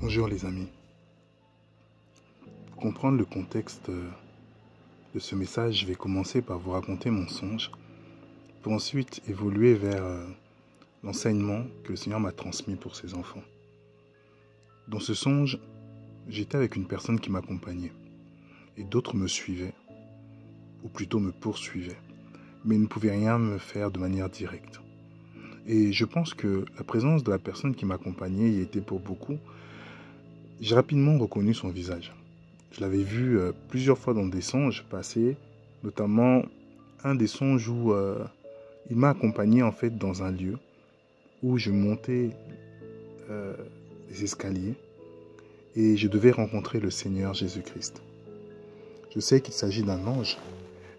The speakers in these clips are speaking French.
Bonjour les amis. Pour comprendre le contexte de ce message, je vais commencer par vous raconter mon songe, pour ensuite évoluer vers l'enseignement que le Seigneur m'a transmis pour ses enfants. Dans ce songe, j'étais avec une personne qui m'accompagnait, et d'autres me suivaient, ou plutôt me poursuivaient, mais ne pouvaient rien me faire de manière directe. Et je pense que la présence de la personne qui m'accompagnait y était pour beaucoup. J'ai rapidement reconnu son visage. Je l'avais vu plusieurs fois dans des songes passés, notamment un des songes où il m'a accompagné en fait dans un lieu où je montais les escaliers et je devais rencontrer le Seigneur Jésus-Christ. Je sais qu'il s'agit d'un ange,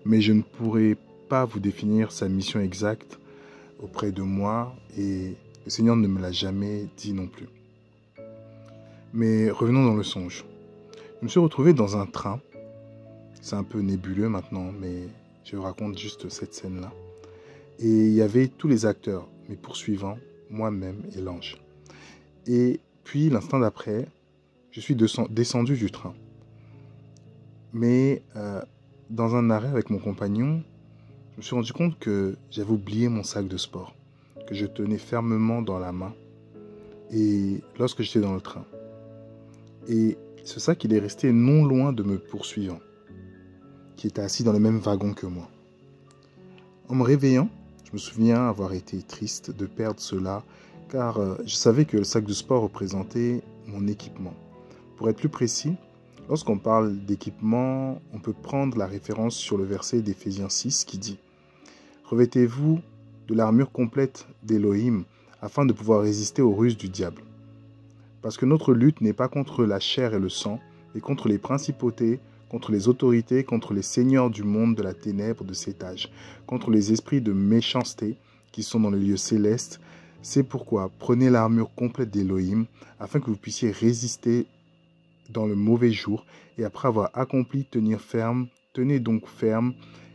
mais je ne pourrais pas vous définir sa mission exacte auprès de moi et le Seigneur ne me l'a jamais dit non plus. Mais revenons dans le songe. Je me suis retrouvé dans un train. C'est un peu nébuleux maintenant, mais je vous raconte juste cette scène-là. Et il y avait tous les acteurs, mes poursuivants, moi-même et l'ange. Et puis, l'instant d'après, je suis descendu du train. Mais dans un arrêt avec mon compagnon, je me suis rendu compte que j'avais oublié mon sac de sport, que je tenais fermement dans la main, et lorsque j'étais dans le train. Et ce sac, il est resté non loin de me poursuivant, qui était assis dans le même wagon que moi. En me réveillant, je me souviens avoir été triste de perdre cela, car je savais que le sac de sport représentait mon équipement. Pour être plus précis, lorsqu'on parle d'équipement, on peut prendre la référence sur le verset d'Éphésiens 6 qui dit « Revêtez-vous de l'armure complète d'Élohim afin de pouvoir résister aux ruses du diable. » Parce que notre lutte n'est pas contre la chair et le sang, mais contre les principautés, contre les autorités, contre les seigneurs du monde de la ténèbre de cet âge, contre les esprits de méchanceté qui sont dans les lieux célestes. C'est pourquoi prenez l'armure complète d'Élohim, afin que vous puissiez résister dans le mauvais jour, et après avoir accompli, tenez donc ferme,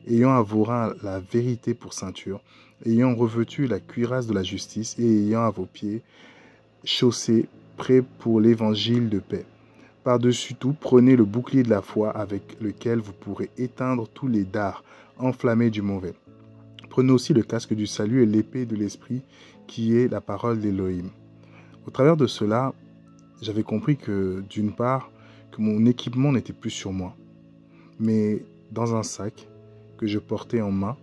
ayant à vos reins la vérité pour ceinture, ayant revêtu la cuirasse de la justice, et ayant à vos pieds chaussés, prêts pour l'évangile de paix. Par-dessus tout, prenez le bouclier de la foi avec lequel vous pourrez éteindre tous les dards enflammés du mauvais. Prenez aussi le casque du salut et l'épée de l'esprit qui est la parole d'Élohim. Au travers de cela, j'avais compris que d'une part, que mon équipement n'était plus sur moi, mais dans un sac que je portais en main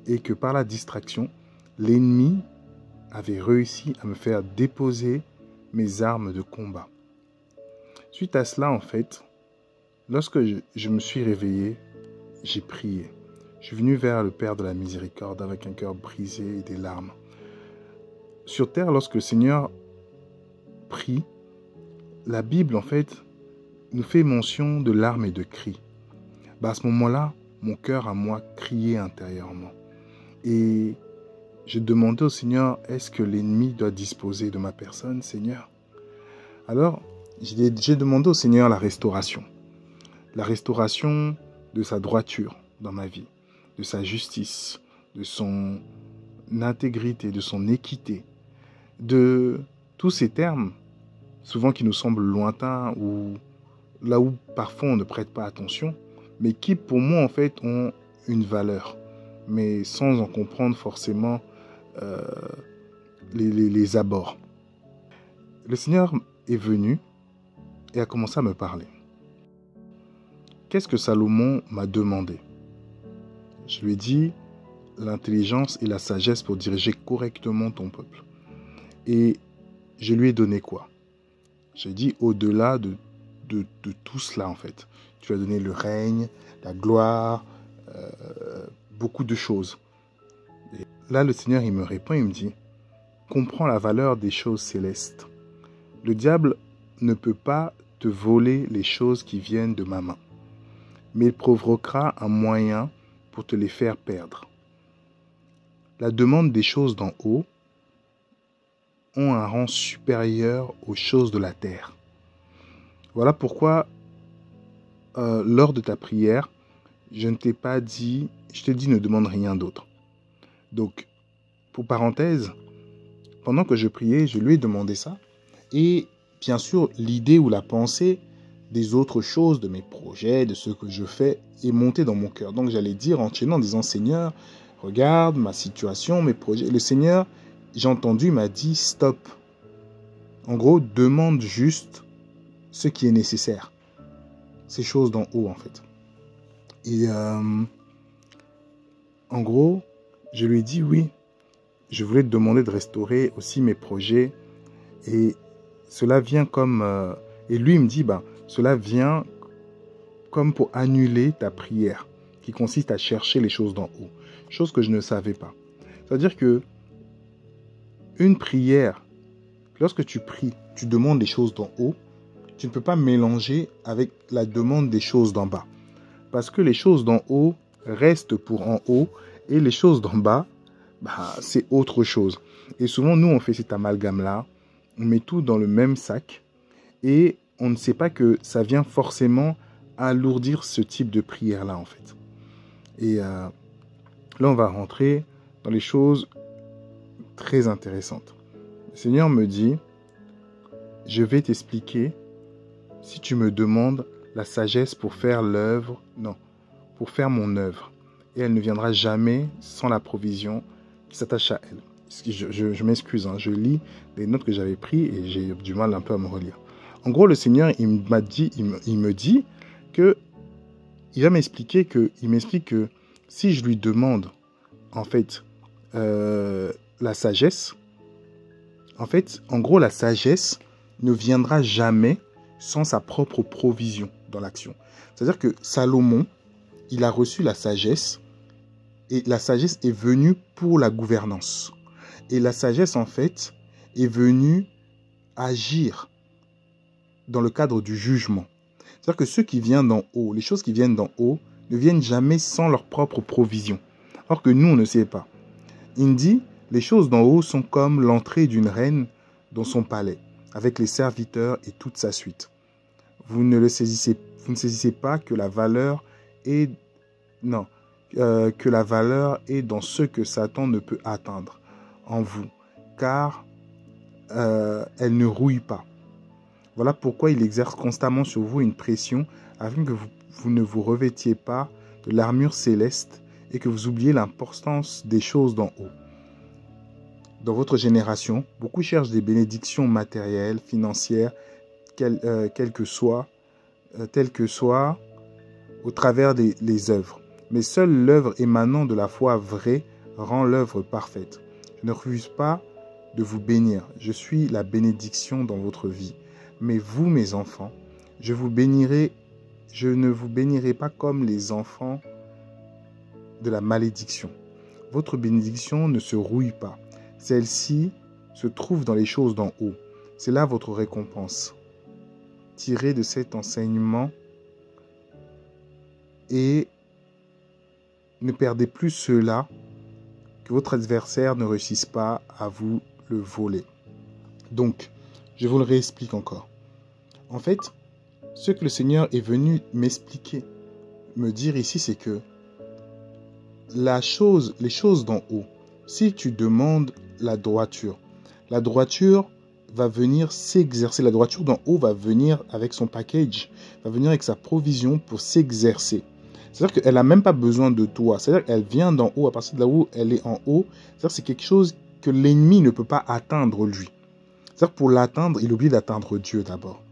et que par la distraction, l'ennemi avait réussi à me faire déposer mes armes de combat. Suite à cela, en fait, lorsque je me suis réveillé, j'ai prié. Je suis venu vers le Père de la miséricorde avec un cœur brisé et des larmes. Sur terre, lorsque le Seigneur prie, la Bible, en fait, nous fait mention de larmes et de cris. À ce moment-là, mon cœur à moi criait intérieurement. Et je demandais au Seigneur, est-ce que l'ennemi doit disposer de ma personne, Seigneur? Alors, j'ai demandé au Seigneur la restauration de sa droiture dans ma vie, de sa justice, de son intégrité, de son équité, de tous ces termes, souvent qui nous semblent lointains ou là où parfois on ne prête pas attention, mais qui pour moi en fait ont une valeur, mais sans en comprendre forcément les abords. Le Seigneur est venu et a commencé à me parler. Qu'est-ce que Salomon m'a demandé? Je lui ai dit l'intelligence et la sagesse pour diriger correctement ton peuple. Et je lui ai donné quoi? J'ai dit au-delà de tout cela en fait. Tu as donné le règne, la gloire, beaucoup de choses. Et là le Seigneur il me répond, il me dit comprends la valeur des choses célestes. Le diable ne peut pas te voler les choses qui viennent de ma main, mais il provoquera un moyen pour te les faire perdre. La demande des choses d'en haut ont un rang supérieur aux choses de la terre. Voilà pourquoi, lors de ta prière, je ne t'ai pas dit, je t'ai dit ne demande rien d'autre. Donc, pour parenthèse, pendant que je priais, je lui ai demandé ça, et bien sûr, l'idée ou la pensée des autres choses, de mes projets, de ce que je fais, est montée dans mon cœur. Donc j'allais dire en chaînant, en disant, Seigneur, regarde ma situation, mes projets. Le Seigneur, j'ai entendu, m'a dit, stop. En gros, demande juste ce qui est nécessaire. Ces choses d'en haut, en fait. Et en gros, je lui ai dit oui. Je voulais te demander de restaurer aussi mes projets. Et cela vient comme... et lui, il me dit, cela vient comme pour annuler ta prière, qui consiste à chercher les choses d'en haut. Chose que je ne savais pas. C'est-à-dire que une prière, lorsque tu pries, tu demandes des choses d'en haut, tu ne peux pas mélanger avec la demande des choses d'en bas. Parce que les choses d'en haut restent pour en haut et les choses d'en bas, c'est autre chose. Et souvent, nous, on fait cet amalgame-là. On met tout dans le même sac et on ne sait pas que ça vient forcément alourdir ce type de prière-là, en fait. Et là, on va rentrer dans les choses très intéressantes. Le Seigneur me dit, je vais t'expliquer si tu me demandes la sagesse pour faire l'œuvre, non, pour faire mon œuvre. Et elle ne viendra jamais sans la provision qui s'attache à elle. Je m'excuse, je lis des notes que j'avais prises et j'ai du mal un peu à me relire. En gros, le Seigneur, il me dit que il m'explique que si je lui demande, en fait, la sagesse, en fait, en gros, la sagesse ne viendra jamais sans sa propre provision dans l'action. C'est-à-dire que Salomon, il a reçu la sagesse et la sagesse est venue pour la gouvernance. Et la sagesse, en fait, est venue agir dans le cadre du jugement. C'est-à-dire que ceux qui viennent d'en haut, les choses qui viennent d'en haut, ne viennent jamais sans leur propre provision. Alors que nous, on ne sait pas. Il dit, les choses d'en haut sont comme l'entrée d'une reine dans son palais, avec les serviteurs et toute sa suite. Vous ne saisissez pas que la valeur est... Non, que la valeur est dans ce que Satan ne peut atteindre en vous, car elle ne rouille pas. Voilà pourquoi il exerce constamment sur vous une pression afin que vous ne vous revêtiez pas de l'armure céleste et que vous oubliez l'importance des choses d'en haut. Dans votre génération, beaucoup cherchent des bénédictions matérielles, financières, telles que soit, au travers des œuvres. Mais seule l'œuvre émanant de la foi vraie rend l'œuvre parfaite. Je ne refuse pas de vous bénir. Je suis la bénédiction dans votre vie. Mais vous, mes enfants, je ne vous bénirai pas comme les enfants de la malédiction. Votre bénédiction ne se rouille pas. Celle-ci se trouve dans les choses d'en haut. C'est là votre récompense. Tirez de cet enseignement et ne perdez plus cela, que votre adversaire ne réussisse pas à vous le voler. Donc, je vous le réexplique encore. En fait, ce que le Seigneur est venu m'expliquer, me dire ici, c'est que les choses d'en haut, si tu demandes la droiture va venir s'exercer. La droiture d'en haut va venir avec son package, va venir avec sa provision pour s'exercer. C'est-à-dire qu'elle n'a même pas besoin de toi. C'est-à-dire qu'elle vient d'en haut, à partir de là où elle est en haut. C'est-à-dire que c'est quelque chose que l'ennemi ne peut pas atteindre lui. C'est-à-dire que pour l'atteindre, il oublie d'atteindre Dieu d'abord.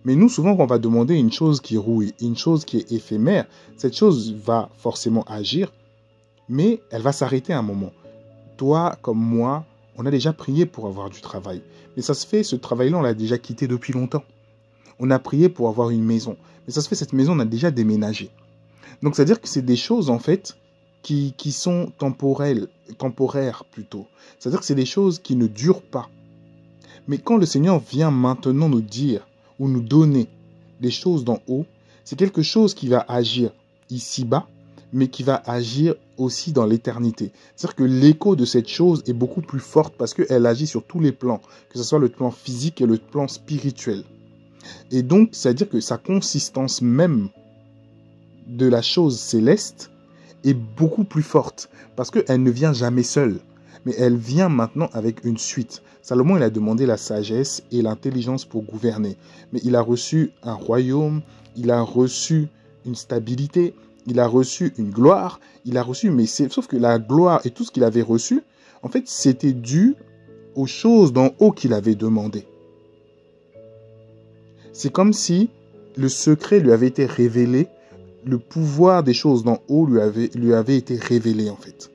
Mais nous, souvent, quand on va demander une chose qui rouille, une chose qui est éphémère, cette chose va forcément agir, mais elle va s'arrêter à un moment. Toi, comme moi, on a déjà prié pour avoir du travail. Mais ça se fait, ce travail-là, on l'a déjà quitté depuis longtemps. On a prié pour avoir une maison. Mais ça se fait, cette maison, on a déjà déménagé. Donc, c'est-à-dire que c'est des choses, en fait, qui sont temporaires plutôt. C'est-à-dire que c'est des choses qui ne durent pas. Mais quand le Seigneur vient maintenant nous dire ou nous donner des choses d'en haut, c'est quelque chose qui va agir ici-bas, mais qui va agir aussi dans l'éternité. C'est-à-dire que l'écho de cette chose est beaucoup plus forte parce qu'elle agit sur tous les plans, que ce soit le plan physique et le plan spirituel. Et donc, c'est-à-dire que sa consistance même de la chose céleste est beaucoup plus forte parce qu'elle ne vient jamais seule, mais elle vient maintenant avec une suite. Salomon, il a demandé la sagesse et l'intelligence pour gouverner. Mais il a reçu un royaume, il a reçu une stabilité, il a reçu une gloire, il a reçu, sauf que la gloire et tout ce qu'il avait reçu, en fait, c'était dû aux choses d'en haut qu'il avait demandé. C'est comme si le secret lui avait été révélé, le pouvoir des choses d'en haut lui avait été révélé, en fait.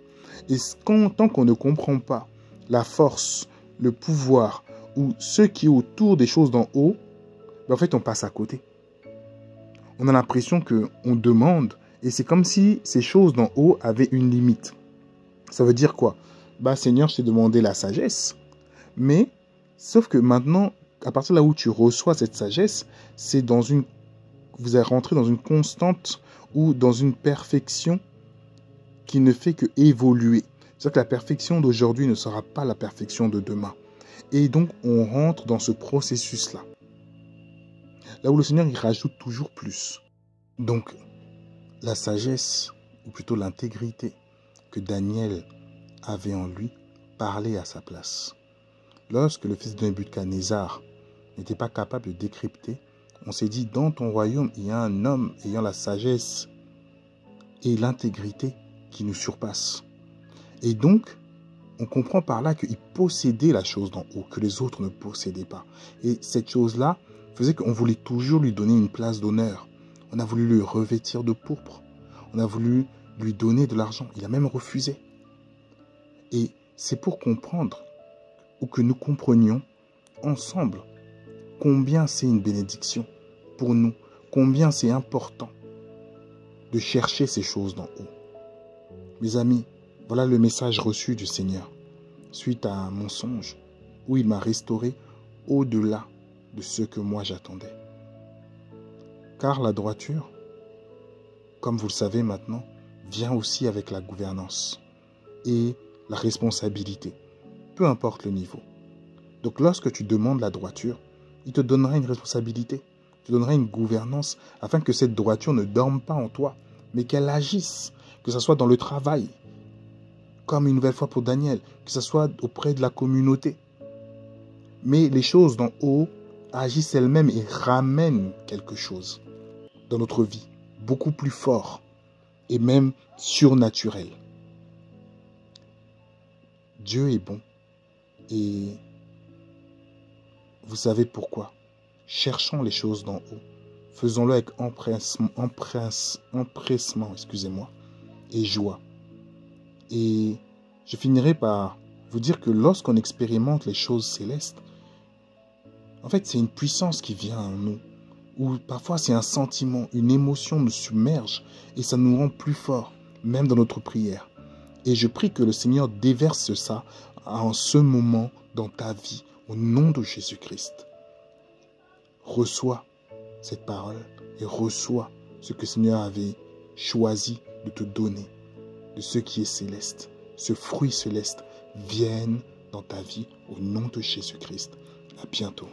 Et tant qu'on ne comprend pas la force, le pouvoir ou ce qui est autour des choses d'en haut, en fait, on passe à côté. On a l'impression qu'on demande, et c'est comme si ces choses d'en haut avaient une limite. Ça veut dire quoi? Seigneur, je t'ai demandé la sagesse, mais sauf que maintenant, à partir de là où tu reçois cette sagesse, vous allez rentrer dans une constante ou dans une perfection qui ne fait que évoluer. C'est-à-dire que la perfection d'aujourd'hui ne sera pas la perfection de demain. Et donc, on rentre dans ce processus-là. Là où le Seigneur, il rajoute toujours plus. Donc, la sagesse, ou plutôt l'intégrité que Daniel avait en lui, parlait à sa place. Lorsque le fils de Nebuchadnezzar n'était pas capable de décrypter, on s'est dit, dans ton royaume, il y a un homme ayant la sagesse et l'intégrité qui nous surpasse. Et donc, on comprend par là qu'il possédait la chose d'en haut, que les autres ne possédaient pas. Et cette chose-là faisait qu'on voulait toujours lui donner une place d'honneur. On a voulu le revêtir de pourpre. On a voulu lui donner de l'argent. Il a même refusé. Et c'est pour comprendre, ou que nous comprenions ensemble, combien c'est une bénédiction pour nous, combien c'est important de chercher ces choses d'en haut. Mes amis, voilà le message reçu du Seigneur, suite à un mensonge où il m'a restauré au-delà de ce que moi j'attendais. Car la droiture, comme vous le savez maintenant, vient aussi avec la gouvernance et la responsabilité, peu importe le niveau. Donc lorsque tu demandes la droiture, il te donnera une responsabilité, il te donnera une gouvernance afin que cette droiture ne dorme pas en toi, mais qu'elle agisse, que ce soit dans le travail, comme une nouvelle fois pour Daniel, que ce soit auprès de la communauté. Mais les choses d'en haut agissent elles-mêmes et ramènent quelque chose dans notre vie, beaucoup plus fort et même surnaturel. Dieu est bon et vous savez pourquoi. Cherchons les choses d'en haut, faisons-le avec empressement, et joie. Et je finirai par vous dire que lorsqu'on expérimente les choses célestes, en fait, c'est une puissance qui vient en nous, ou parfois c'est un sentiment, une émotion nous submerge et ça nous rend plus forts, même dans notre prière. Et je prie que le Seigneur déverse ça en ce moment dans ta vie, au nom de Jésus-Christ. Reçois cette parole et reçois ce que le Seigneur avait choisi de te donner, de ce qui est céleste. Ce fruit céleste vienne dans ta vie au nom de Jésus-Christ. À bientôt.